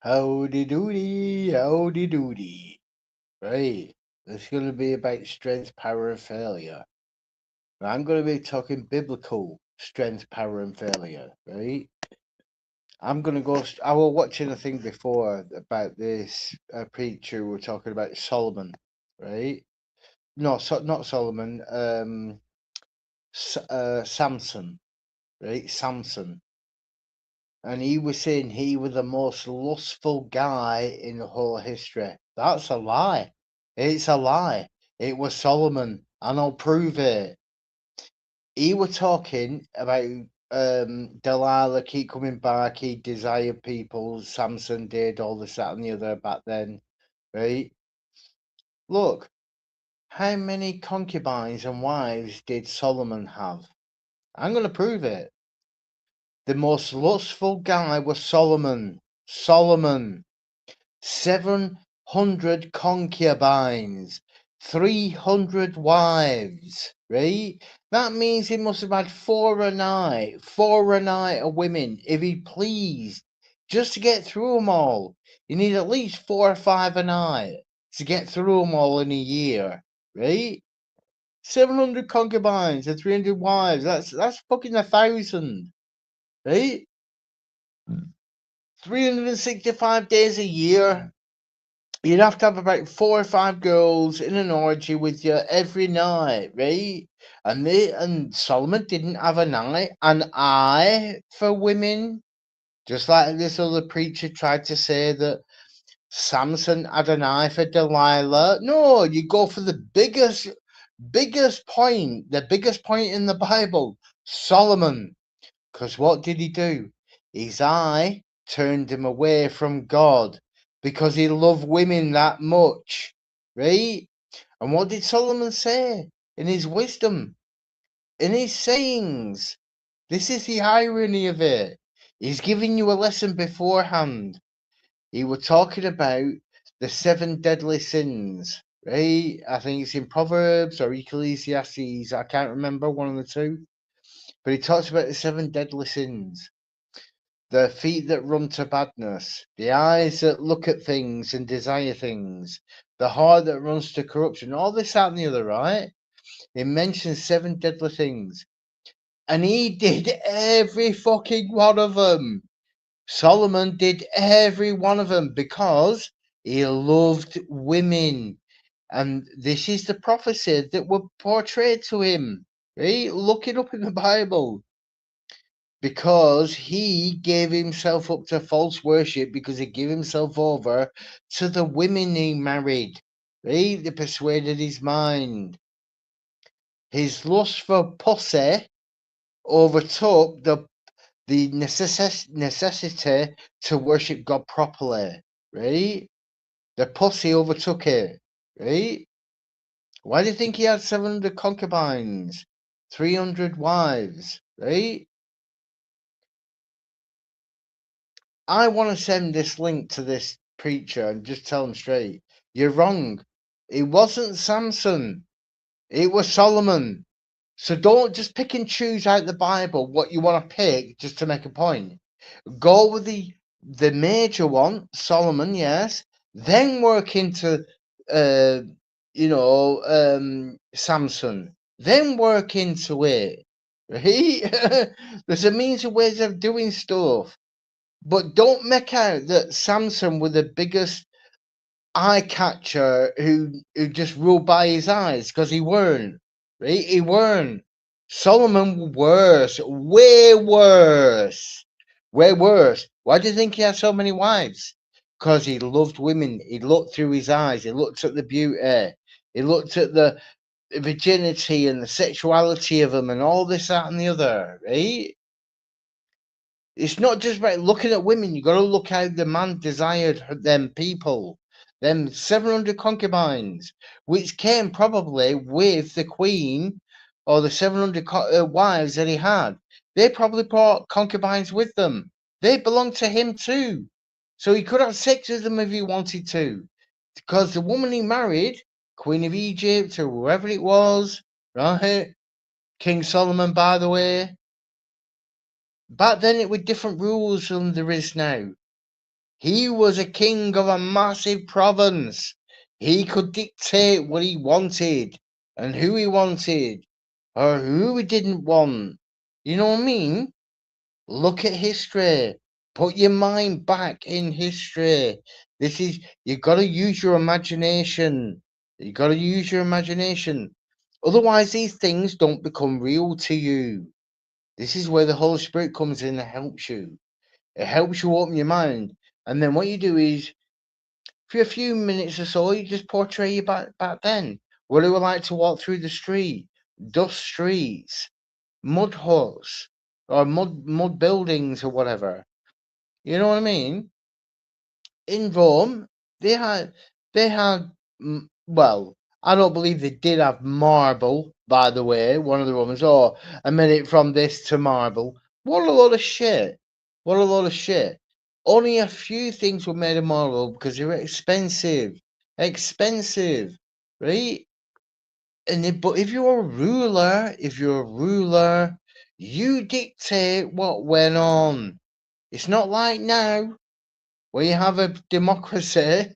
Howdy doody, howdy doody. Right, it's going to be about strength, power, and failure. And I'm going to be talking biblical strength, power, and failure. Right, I'm going to go. I was watching a thing before about this preacher. We're talking about Solomon. Right, no, not Solomon. Samson. Right, Samson. And he was saying he was the most lustful guy in the whole history. That's a lie. It's a lie. It was Solomon, and I'll prove it. He was talking about Delilah keep coming back. He desired people. Samson did all this, that, and the other back then, right? Look, how many concubines and wives did Solomon have? I'm going to prove it. The most lustful guy was Solomon. Solomon. 700 concubines, 300 wives, right? That means he must have had four a night of women, if he pleased, just to get through them all. You need at least 4 or 5 a night to get through them all in a year, right? 700 concubines and 300 wives, that's fucking 1,000, right? 365 days a year. You'd have to have about 4 or 5 girls in an orgy with you every night, right? And Solomon didn't have an eye for women, just like this other preacher tried to say that Samson had an eye for Delilah. No, you go for the biggest point, the biggest point in the Bible, Solomon. Because what did he do? His eye turned him away from God because he loved women that much, right? And what did Solomon say in his wisdom, in his sayings? This is the irony of it. He's giving you a lesson beforehand. He was talking about the 7 deadly sins, right? I think it's in Proverbs or Ecclesiastes. I can't remember, one of the two. But he talks about the 7 deadly sins. The feet that run to badness, the eyes that look at things and desire things, the heart that runs to corruption, all this, that, and the other, right? It mentions 7 deadly things. And he did every fucking one of them. Solomon did every one of them because he loved women. And this is the prophecy that were portrayed to him. Right? Look it up in the Bible. Because he gave himself up to false worship, because he gave himself over to the women he married, right? They persuaded his mind. His lust for pussy overtook the necessity to worship God properly, right? The pussy overtook it, right? Why do you think he had 700 concubines, 300 wives, right? I want to send this link to this preacher and just tell him straight, you're wrong. It wasn't Samson. It was Solomon. So don't just pick and choose out the Bible what you want to pick just to make a point. Go with the major one, Solomon, yes. Then work into uh Samson. Then work into it. Right? There's a means and ways of doing stuff. But don't make out that Samson was the biggest eye catcher who just ruled by his eyes, because he weren't. Right? He weren't. Solomon was worse, way worse, way worse. Why do you think he had so many wives? Because he loved women. He looked through his eyes. He looked at the beauty. He looked at the virginity and the sexuality of them and all this, that, and the other. Right? It's not just about looking at women. You got to look how the man desired them people, them 700 concubines, which came probably with the queen or the 700 wives that he had. They probably brought concubines with them. They belonged to him too. So he could have sex with them if he wanted to. Because the woman he married, Queen of Egypt or whoever it was, right? King Solomon, by the way, back then it were different rules than there is now. He was a king of a massive province. He could dictate what he wanted and who he wanted or who he didn't want. You know what I mean? Look at history. Put your mind back in history. This is, you got to use your imagination. You got to use your imagination. Otherwise, these things don't become real to you. This is where the Holy Spirit comes in and helps you. It helps you open your mind. And then what you do is, for a few minutes or so, you just portray you back then. What it was like to walk through the street, dust streets, mud huts, or mud buildings or whatever. You know what I mean? In Rome, they had they had well, I don't believe they did have marble. By the way, one of the Romans, oh, a minute from this to marble. What a load of shit! What a load of shit! Only a few things were made of marble because they were expensive, expensive, right? But if you're a ruler, you dictate what went on. It's not like now where you have a democracy,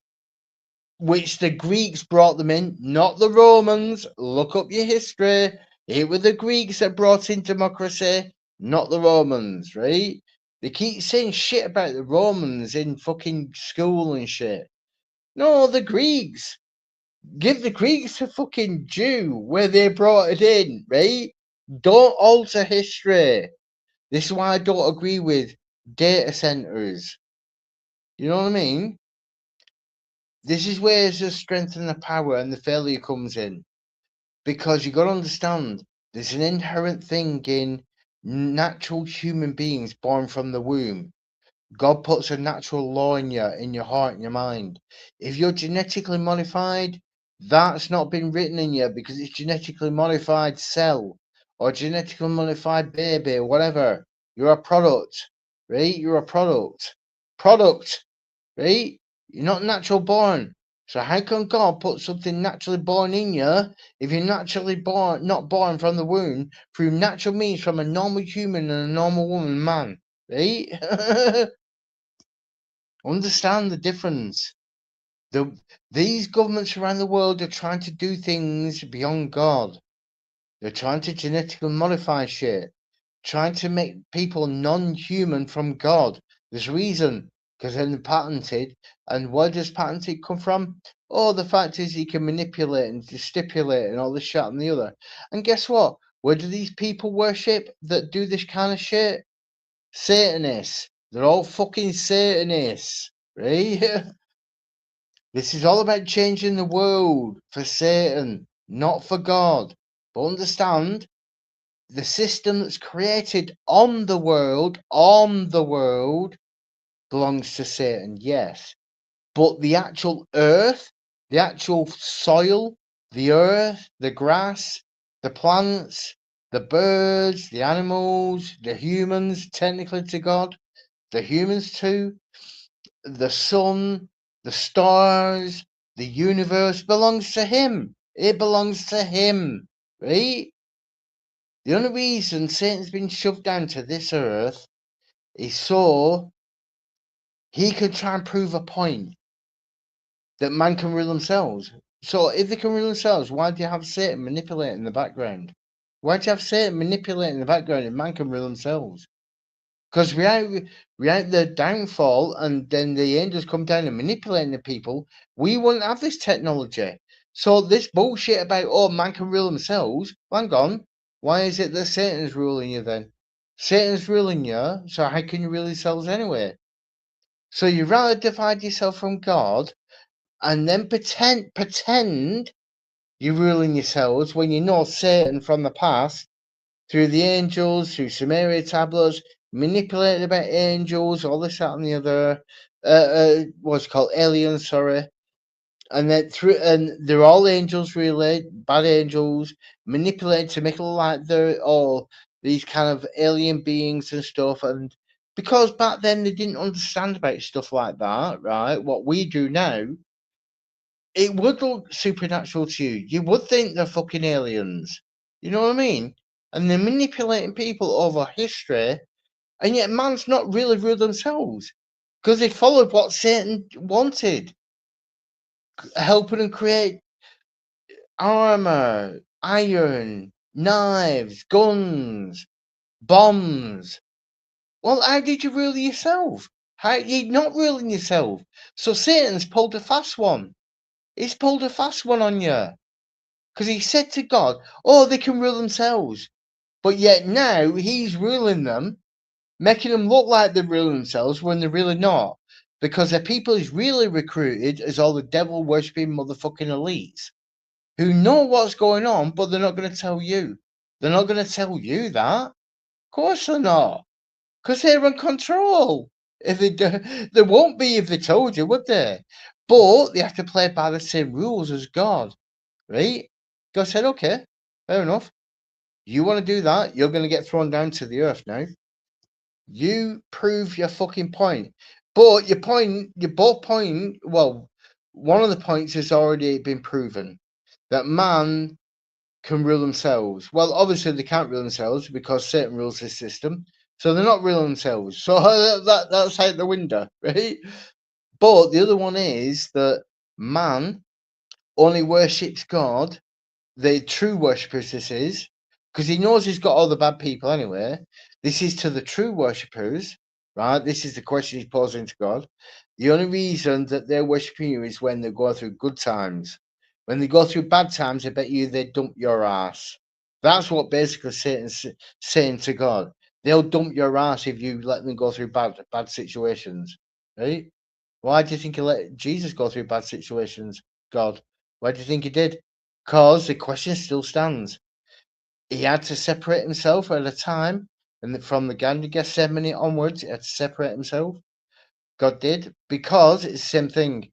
which the Greeks brought them in, not the Romans. Look up your history. It were the Greeks that brought in democracy, not the Romans, right? They keep saying shit about the Romans in fucking school and shit. No, the Greeks. Give the Greeks a fucking due where they brought it in, right? Don't alter history. This is why I don't agree with data centers. You know what I mean? This is where the strength and the power and the failure comes in. Because you got to understand, there's an inherent thing in natural human beings born from the womb. God puts a natural law in your heart and your mind. If you're genetically modified, that's not been written in you because it's genetically modified cell or genetically modified baby or whatever. You're a product, right? You're a product, right? You're not natural born. So how can God put something naturally born in you if you're naturally born, not born from the womb through natural means from a normal human and a normal woman, man, right? Understand the difference. The, these governments around the world are trying to do things beyond God. They're trying to genetically modify shit, trying to make people non-human from God. There's a reason, because then they're patented. And where does patented come from? Oh, the fact is you can manipulate and stipulate and all this shit and the other. And guess what? Where do these people worship that do this kind of shit? Satanists. They're all fucking Satanists, right? This is all about changing the world for Satan, not for God. But understand, the system that's created on the world, belongs to Satan, yes. But the actual earth, the actual soil, the earth, the grass, the plants, the birds, the animals, the humans, technically to God, the humans too, the sun, the stars, the universe belongs to him. It belongs to him, right? The only reason Satan's been shoved down to this earth is so he could try and prove a point that man can rule themselves. So if they can rule themselves, why do you have Satan manipulating in the background? Why do you have Satan manipulating in the background if man can rule themselves? Because without the downfall and then the angels come down and manipulating the people, we wouldn't have this technology. So this bullshit about, oh, man can rule themselves, hang on. Why is it that Satan's ruling you then? Satan's ruling you, so how can you rule yourselves anyway? So you rather divide yourself from God and then pretend you're ruling yourselves when you know Satan from the past through the angels, through Samaria tablets, manipulated by angels, all this, that, and the other. What's it called? Aliens, sorry. And then they're all angels, really, bad angels, manipulated to make it look like they're all these kind of alien beings and stuff. And because back then they didn't understand about stuff like that, right? What we do now, it would look supernatural to you. You would think they're fucking aliens. You know what I mean? And they're manipulating people over history, and yet man's not really ruled themselves. because they followed what Satan wanted, helping them create armor, iron, knives, guns, bombs. Well, how did you rule yourself? How you're not ruling yourself. So Satan's pulled a fast one. He's pulled a fast one on you. Because he said to God, oh, they can rule themselves. But yet now he's ruling them, making them look like they're ruling themselves when they're really not. Because the people he's really recruited is all the devil worshipping motherfucking elites who know what's going on, but they're not going to tell you. They're not going to tell you that. Of course they're not. Because they're in control. If they do, they won't be if they told you, would they? But they have to play by the same rules as God, right? God said, okay, fair enough. You want to do that, you're going to get thrown down to the earth now. You prove your fucking point. But your both point, well, one of the points has already been proven. That man can rule themselves. Well, obviously they can't rule themselves because Satan rules this system. So they're not ruling themselves. So that's out the window, right? But the other one is that man only worships God, the true worshippers this is, because he knows he's got all the bad people anyway. This is to the true worshippers, right? This is the question he's posing to God. The only reason that they're worshipping you is when they go through good times. When they go through bad times, I bet you they dump your ass. That's what basically Satan's saying to God. They'll dump your ass if you let them go through bad situations, right? Why do you think he let Jesus go through bad situations, God? Why do you think he did? Because the question still stands. He had to separate himself at a time, and from the Garden of Gethsemane onwards, he had to separate himself. God did, because it's the same thing.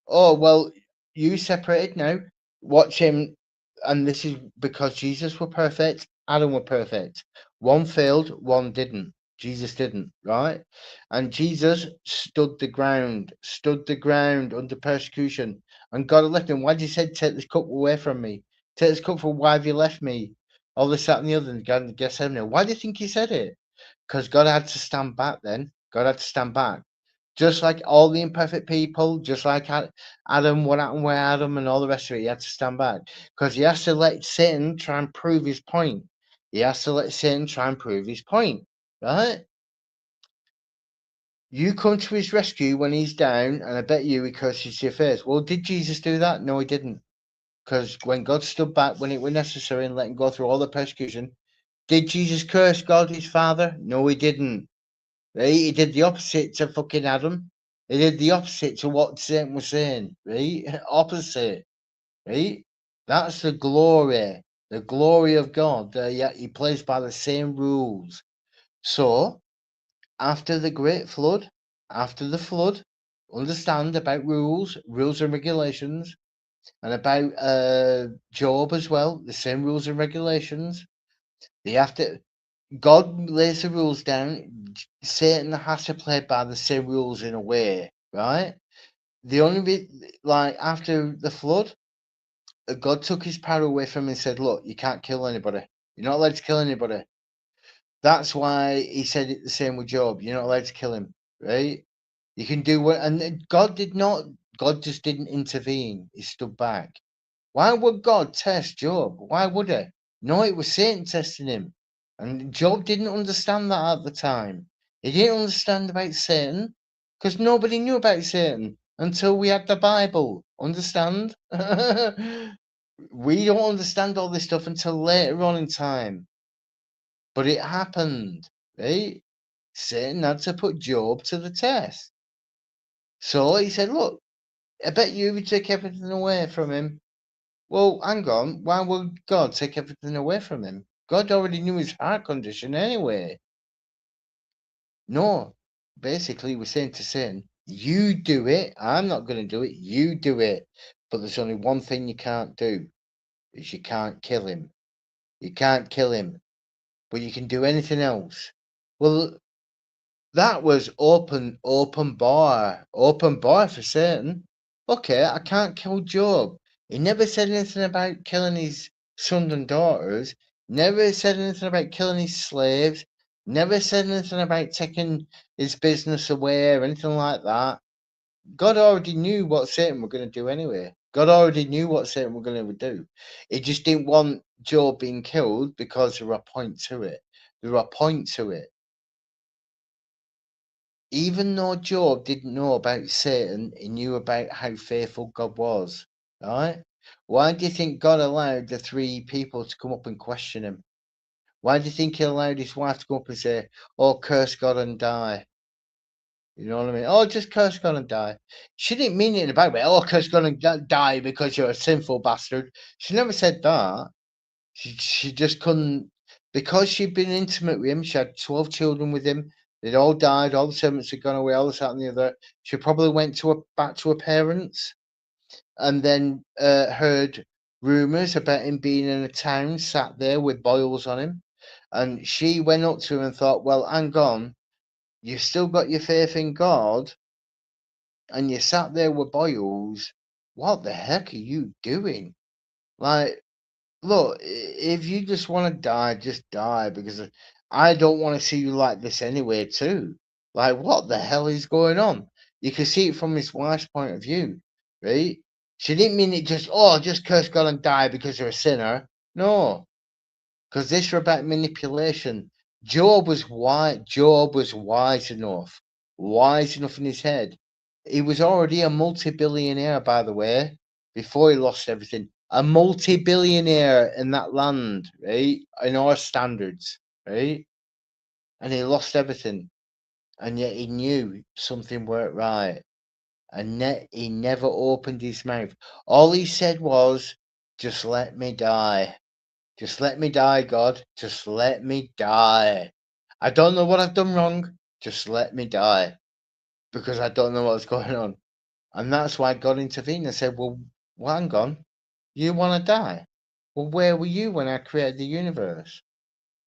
Oh, well, you separated now. Watch him. And this is because Jesus were perfect, Adam were perfect. One failed, one didn't. Jesus didn't, right? And Jesus stood the ground under persecution. And God had left him. Why did he say, take this cup away from me? Take this cup from why have you left me? All this, that, and the other, and God of Gethsemane. Why do you think he said it? Because God had to stand back then. God had to stand back. Just like all the imperfect people, just like Adam, what happened with Adam and all the rest of it, he had to stand back. Because he has to let Satan try and prove his point. He has to let Satan try and prove his point, right? You come to his rescue when he's down, and I bet you he curses your face. Well, did Jesus do that? No, he didn't. Because when God stood back when it was necessary and let him go through all the persecution, did Jesus curse God, his father? No, he didn't. Right? He did the opposite to fucking Adam. He did the opposite to what Satan was saying. Right? Opposite. Right? That's the glory of God. Yet he plays by the same rules. So after the great flood, after the flood, understand about rules and regulations, and about Job as well, the same rules and regulations. They have to. God lays the rules down. Satan has to play by the same rules in a way, right? The only bit, like after the flood, God took his power away from him and said, "Look, you can't kill anybody. You're not allowed to kill anybody." That's why he said it the same with Job. You're not allowed to kill him, right? You can do what, and God did not. God just didn't intervene. He stood back. Why would God test Job? Why would he? No, it was Satan testing him. And Job didn't understand that at the time. He didn't understand about Satan because nobody knew about Satan until we had the Bible. Understand? We don't understand all this stuff until later on in time. But it happened, right? Satan had to put Job to the test. So he said, look, I bet you would take everything away from him. Well, hang on. Why would God take everything away from him? God already knew his heart condition anyway. No, basically, we're saying to sin, you do it. I'm not going to do it. You do it. But there's only one thing you can't do, is you can't kill him. You can't kill him, but you can do anything else. Well, that was open bar for Satan. Okay, I can't kill Job. He never said anything about killing his sons and daughters. Never said anything about killing his slaves. Never said anything about taking his business away or anything like that. God already knew what Satan were going to do anyway. God already knew what Satan were going to do. He just didn't want Job being killed because there were a point to it. There were a point to it. Even though Job didn't know about Satan, he knew about how faithful God was. Right? Why do you think God allowed the three people to come up and question him? Why do you think he allowed his wife to come up and say, "Oh, curse God and die"? You know what I mean? Oh, just curse God and die. She didn't mean it in a bad way. Oh, curse God and die because you're a sinful bastard. She never said that. She just couldn't, because she'd been intimate with him. She had 12 children with him. They'd all died. All the servants had gone away. All this, that, and the other. She probably went back to her parents, and then heard rumors about him being in a town, sat there with boils on him. And she went up to him and thought, "Well, hang on, you've still got your faith in God, and you sat there with boils. What the heck are you doing? Like, look, if you just want to die, just die, because I don't want to see you like this anyway, too. Like, what the hell is going on?" You can see it from his wife's point of view, right? She didn't mean it just, oh, just curse God and die because you're a sinner. No, because this was about manipulation. Job was wise. Job was wise enough in his head. He was already a multi-billionaire, by the way, before he lost everything. A multi-billionaire in that land, right? In our standards, right? And he lost everything, and yet he knew something weren't right, and he never opened his mouth. All he said was, "Just let me die. Just let me die, God. Just let me die. I don't know what I've done wrong. Just let me die, because I don't know what's going on." And that's why God intervened and said, "Well, hang on. You want to die? Well, where were you when I created the universe?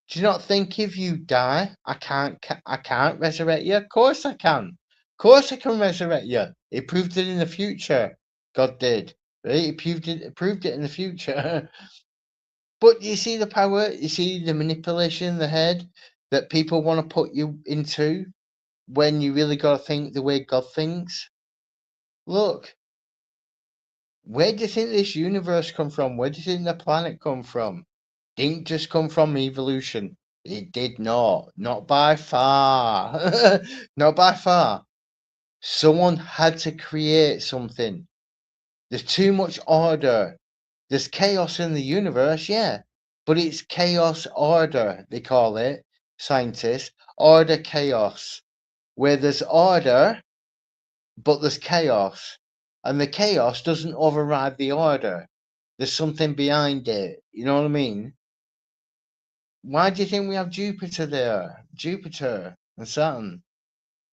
Do you not think if you die, I can't resurrect you? Of course I can. Of course I can resurrect you. He proved it in the future. God did. Right? He proved it in the future." But you see the power, you see the manipulation in the head that people want to put you into when you really got to think the way God thinks. Look, where do you think this universe come from? Where do you think the planet come from? Didn't just come from evolution. It did not. Not by far. Not by far. Someone had to create something. There's too much order. There's chaos in the universe, yeah. But it's chaos order, they call it, scientists. Order chaos. Where there's order, but there's chaos. And the chaos doesn't override the order. There's something behind it. You know what I mean? Why do you think we have Jupiter there? Jupiter and Saturn.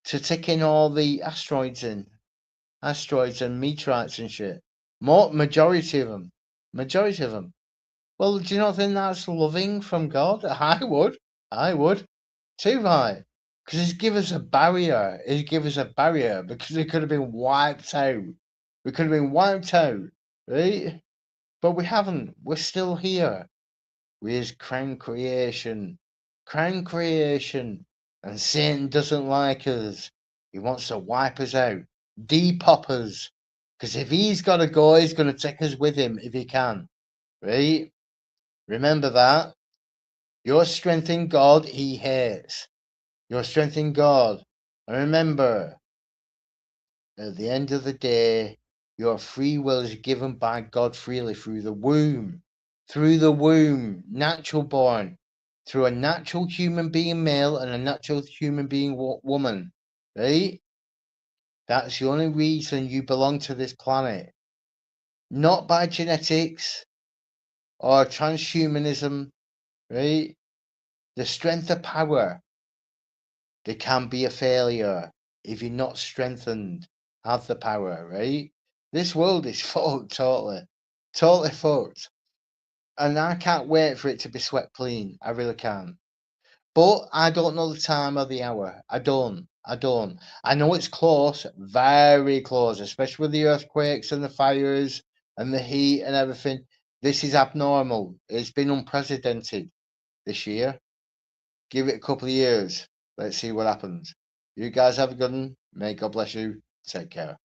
To take in all the asteroids and meteorites and shit. Majority of them. Majority of them. Well, do you not think that's loving from God? I would. I would. Too high. Because he's give us a barrier. He's give us a barrier because we could have been wiped out. We could have been wiped out. Right? But we haven't. We're still here. With his crown creation. Crown creation. And Satan doesn't like us. He wants to wipe us out. Depop us. Because if he's got to go, he's going to take us with him if he can. Right? Remember that. Your strength in God, he hates. Your strength in God. And remember, at the end of the day, your free will is given by God freely through the womb. Through the womb, natural born. Through a natural human being male and a natural human being woman. Right? That's the only reason you belong to this planet. Not by genetics or transhumanism. Right? The strength of power. There can be a failure if you're not strengthened, have the power, right? This world is fucked, totally. Totally fucked. And I can't wait for it to be swept clean. I really can. But I don't know the time or the hour. I don't. I don't. I know it's close, very close, especially with the earthquakes and the fires and the heat and everything. This is abnormal. It's been unprecedented this year. Give it a couple of years. Let's see what happens. You guys have a good one. May God bless you. Take care.